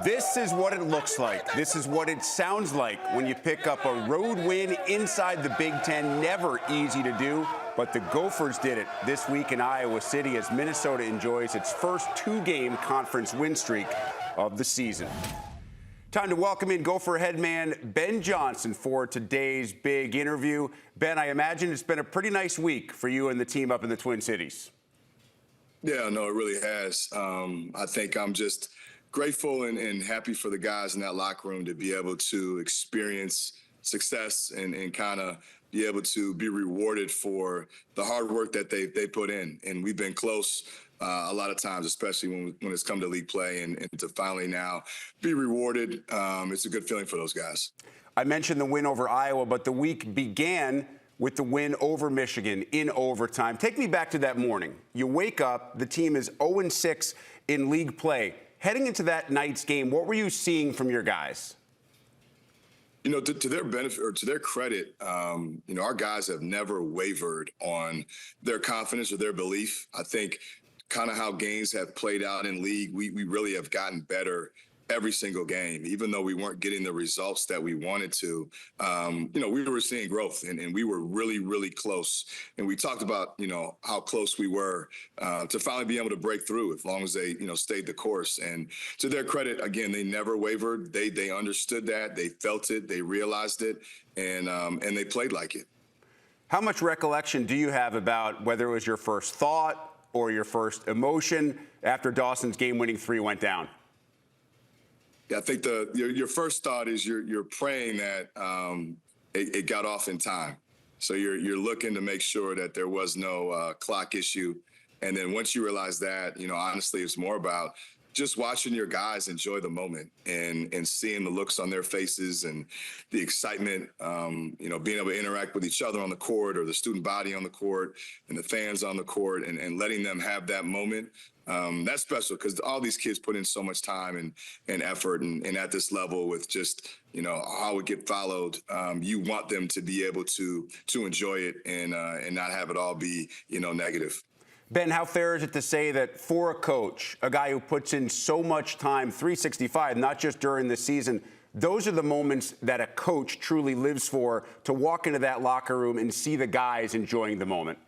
This is what it looks like. This is what it sounds like when you pick up a road win inside the Big Ten. Never easy to do, but the Gophers did it this week in Iowa City as Minnesota enjoys its first two-game conference win streak of the season. Time to welcome in Gopher head man Ben Johnson for today's big interview. Ben, I imagine it's been a pretty nice week for you and the team up in the Twin Cities. Yeah, no, it really has. I think I'm just grateful and happy for the guys in that locker room to be able to experience success and kind of be able to be rewarded for the hard work that they put in. And we've been close a lot of times, especially when it's come to league play, and to finally now be rewarded. It's a good feeling for those guys. I mentioned the win over Iowa, but the week began with the win over Michigan in overtime. Take me back to that morning. You wake up, the team is 0-6 in league play. Heading into that night's game, what were you seeing from your guys? You know, to their benefit or to their credit, you know, our guys have never wavered on their confidence or their belief. I think kind of how games have played out in league, we really have gotten better every single game, even though we weren't getting the results that we wanted to. You know, we were seeing growth and we were really, really close. And we talked about, you know, how close we were to finally be able to break through as long as they, you know, stayed the course. And to their credit, again, they never wavered. They understood that, they felt it, they realized it, and they played like it. How much recollection do you have about whether it was your first thought or your first emotion after Dawson's game-winning three went down? Yeah, I think your first thought is you're praying that it got off in time. So you're looking to make sure that there was no clock issue. And then once you realize that, you know, honestly, it's more about just watching your guys enjoy the moment and seeing the looks on their faces and the excitement, you know, being able to interact with each other on the court or the student body on the court and the fans on the court and letting them have that moment. That's special because all these kids put in so much time and effort and at this level with just, you know, how it get followed. You want them to be able to enjoy it and not have it all be, you know, negative. Ben, how fair is it to say that for a coach, a guy who puts in so much time, 365, not just during the season, those are the moments that a coach truly lives for, to walk into that locker room and see the guys enjoying the moment?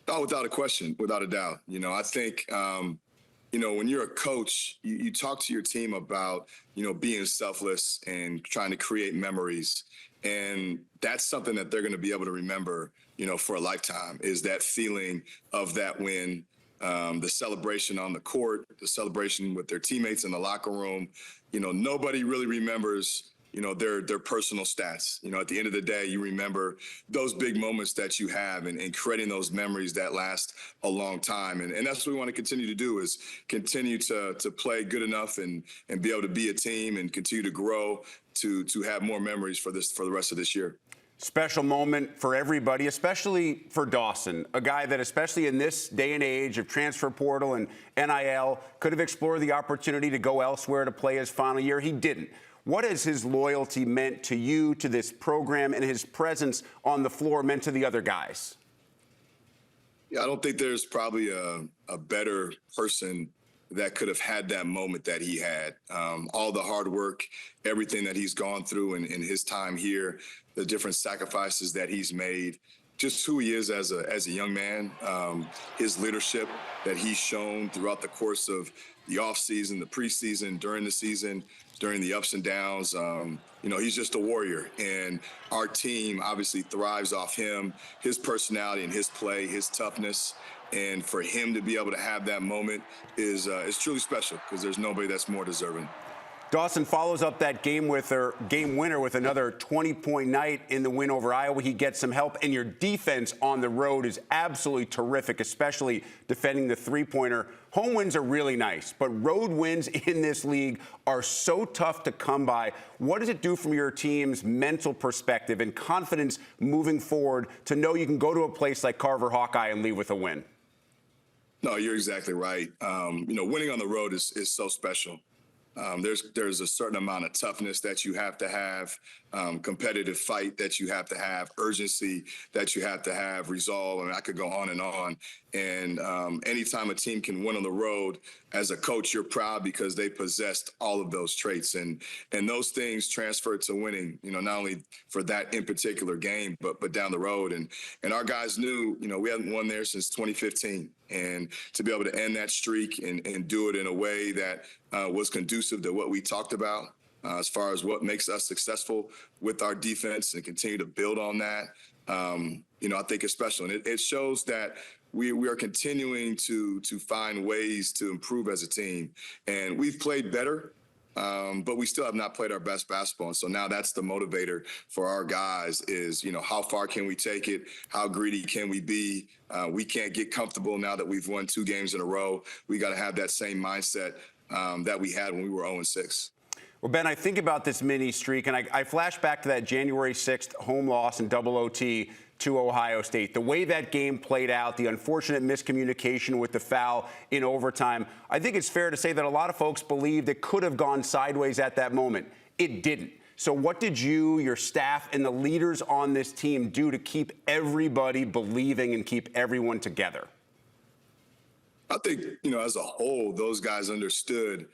Oh, without a question, without a doubt. You know, I think, you know, when you're a coach, you talk to your team about, you know, being selfless and trying to create memories. And that's something that they're going to be able to remember, you know, for a lifetime, is that feeling of that win, the celebration on the court, the celebration with their teammates in the locker room. You know, nobody really remembers, you know, their personal stats. You know, at the end of the day, you remember those big moments that you have and creating those memories that last a long time. And that's what we want to continue to do, is continue to play good enough and be able to be a team and continue to grow to have more memories for the rest of this year. Special moment for everybody, especially for Dawson, a guy that, especially in this day and age of transfer portal and NIL, could have explored the opportunity to go elsewhere to play his final year. He didn't. What has his loyalty meant to you, to this program, and his presence on the floor meant to the other guys? Yeah, I don't think there's probably a better person that could have had that moment that he had. All the hard work, everything that he's gone through in his time here, the different sacrifices that he's made, just who he is as a young man, his leadership that he's shown throughout the course of the offseason, the preseason, during the season, during the ups and downs. You know, he's just a warrior. And our team obviously thrives off him, his personality and his play, his toughness. And for him to be able to have that moment is truly special, because there's nobody that's more deserving. Dawson follows up that game winner with another 20-point night in the win over Iowa. He gets some help, and your defense on the road is absolutely terrific, especially defending the three-pointer. Home wins are really nice, but road wins in this league are so tough to come by. What does it do from your team's mental perspective and confidence moving forward to know you can go to a place like Carver Hawkeye and leave with a win? No, you're exactly right. You know, winning on the road is so special. There's a certain amount of toughness that you have to have, competitive fight that you have to have, urgency that you have to have, resolve. I mean, I could go on and on. And anytime a team can win on the road, as a coach, you're proud because they possessed all of those traits, and those things transfer to winning. You know, not only for that in particular game, but down the road. And our guys knew, you know, we hadn't won there since 2015, and to be able to end that streak and do it in a way that was conducive to what we talked about as far as what makes us successful with our defense and continue to build on that. You know, I think it's special, and it shows that we are continuing to find ways to improve as a team, and we've played better. But we still have not played our best basketball. And so now that's the motivator for our guys is, you know, how far can we take it? How greedy can we be? We can't get comfortable now that we've won 2 games in a row. We got to have that same mindset that we had when we were 0-6. Well, Ben, I think about this mini streak, and I flash back to that January 6th home loss in double OT to Ohio State. The way that game played out, the unfortunate miscommunication with the foul in overtime, I think it's fair to say that a lot of folks believed it could have gone sideways at that moment. It didn't. So what did you, your staff, and the leaders on this team do to keep everybody believing and keep everyone together? I think, you know, as a whole, those guys understood.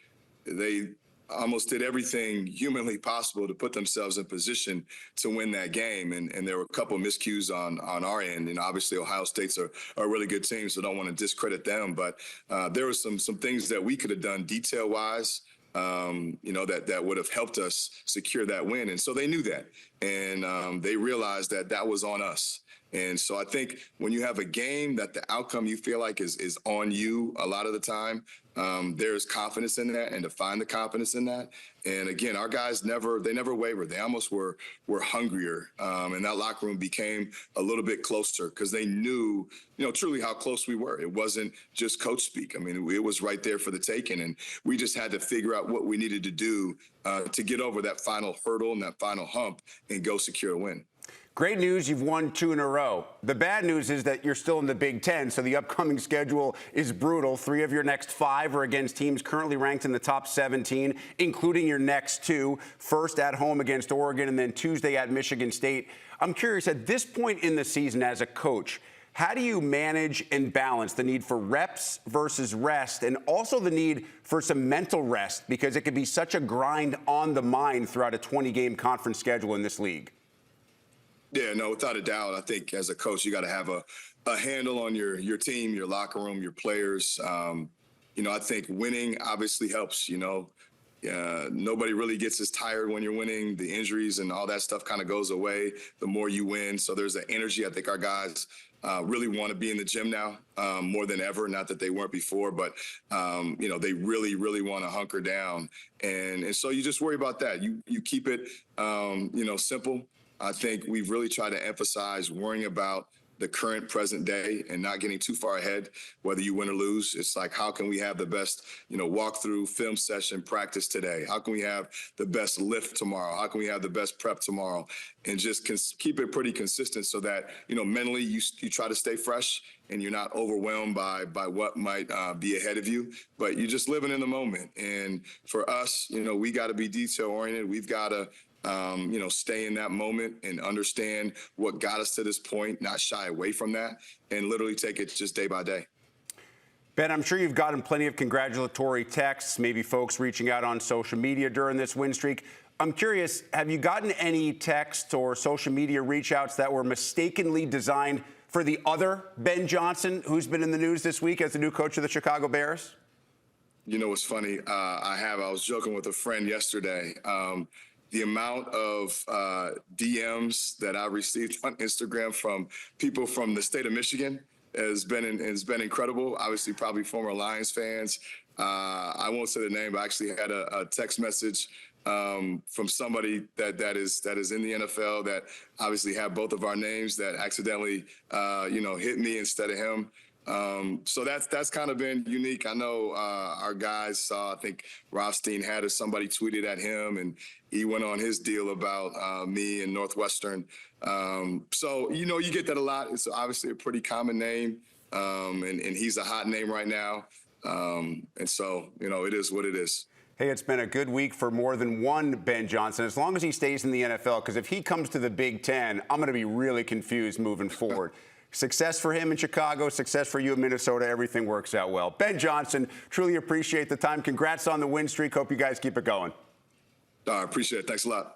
They almost did everything humanly possible to put themselves in position to win that game. And there were a couple of miscues on our end. And obviously Ohio State's a really good team, so don't want to discredit them. But there were some things that we could have done detail-wise, you know, that would have helped us secure that win. And so they knew that. And they realized that that was on us. And so I think when you have a game that the outcome you feel like is on you a lot of the time, there's confidence in that, and to find the confidence in that. And again, our guys never wavered. They almost were hungrier. And that locker room became a little bit closer because they knew, you know, truly how close we were. It wasn't just coach speak. I mean, it was right there for the taking. And we just had to figure out what we needed to do to get over that final hurdle and that final hump and go secure a win. Great news, you've won 2 in a row. The bad news is that you're still in the Big Ten, so the upcoming schedule is brutal. 3 of your next 5 are against teams currently ranked in the top 17, including your next 2, first at home against Oregon and then Tuesday at Michigan State. I'm curious, at this point in the season as a coach, how do you manage and balance the need for reps versus rest, and also the need for some mental rest, because it can be such a grind on the mind throughout a 20-game conference schedule in this league? Yeah, no, without a doubt. I think as a coach, you got to have a handle on your team, your locker room, your players. You know, I think winning obviously helps. You know, nobody really gets as tired when you're winning. The injuries and all that stuff kind of goes away the more you win. So there's an energy. I think our guys really want to be in the gym now more than ever. Not that they weren't before, but you know, they really, really want to hunker down. And so you just worry about that. You keep it, you know, simple. I think we've really tried to emphasize worrying about the current present day and not getting too far ahead, whether you win or lose. It's like, how can we have the best, you know, walkthrough, film session, practice today? How can we have the best lift tomorrow? How can we have the best prep tomorrow? And just keep it pretty consistent so that, you know, mentally you try to stay fresh and you're not overwhelmed by what might be ahead of you, but you're just living in the moment. And for us, you know, we got to be detail oriented. We've got to you know, stay in that moment and understand what got us to this point, not shy away from that, and literally take it just day by day. Ben, I'm sure you've gotten plenty of congratulatory texts, maybe folks reaching out on social media during this win streak. I'm curious, have you gotten any texts or social media reach outs that were mistakenly designed for the other Ben Johnson, who's been in the news this week as the new coach of the Chicago Bears? You know, what's funny? I was joking with a friend yesterday. The amount of DMs that I received on Instagram from people from the state of Michigan has been incredible. Obviously, probably former Lions fans. I won't say the name, but I actually had a text message from somebody that is in the NFL that obviously had both of our names that accidentally you know, hit me instead of him. So that's kind of been unique. I know our guys saw, I think Rothstein had somebody tweeted at him, and he went on his deal about me and Northwestern. So, you know, you get that a lot. It's obviously a pretty common name, and he's a hot name right now. And so, you know, it is what it is. Hey, it's been a good week for more than one Ben Johnson, as long as he stays in the NFL, because if he comes to the Big Ten, I'm going to be really confused moving forward. Success for him in Chicago, success for you in Minnesota. Everything works out well. Ben Johnson, truly appreciate the time. Congrats on the win streak. Hope you guys keep it going. I appreciate it. Thanks a lot.